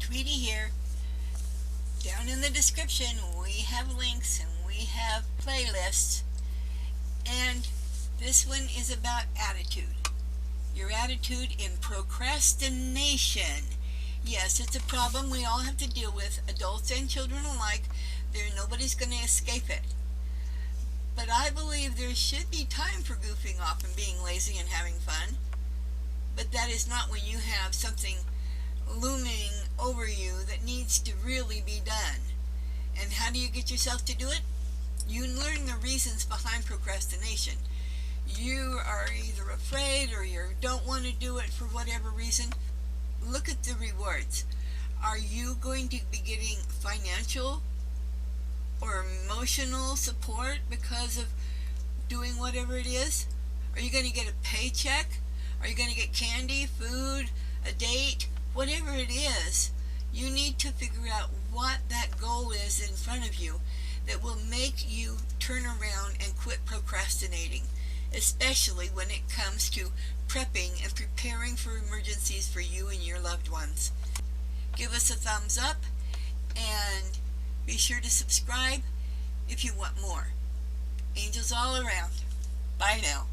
Tweetie here. Down in the description we have links and we have playlists, and this one is about attitude. Your attitude in procrastination. Yes, it's a problem we all have to deal with, adults and children alike. Nobody's going to escape it. But I believe there should be time for goofing off and being lazy and having fun. But that is not when you have something looming over you that needs to really be done. And how do you get yourself to do it? You learn the reasons behind procrastination. You are either afraid or you don't want to do it for whatever reason. Look at the rewards. Are you going to be getting financial or emotional support because of doing whatever it is? Are you going to get a paycheck? Are you going to get candy, food, a date? Whatever it is, you need to figure out what that goal is in front of you that will make you turn around and quit procrastinating, especially when it comes to prepping and preparing for emergencies for you and your loved ones. Give us a thumbs up and be sure to subscribe if you want more. Angels all around. Bye now.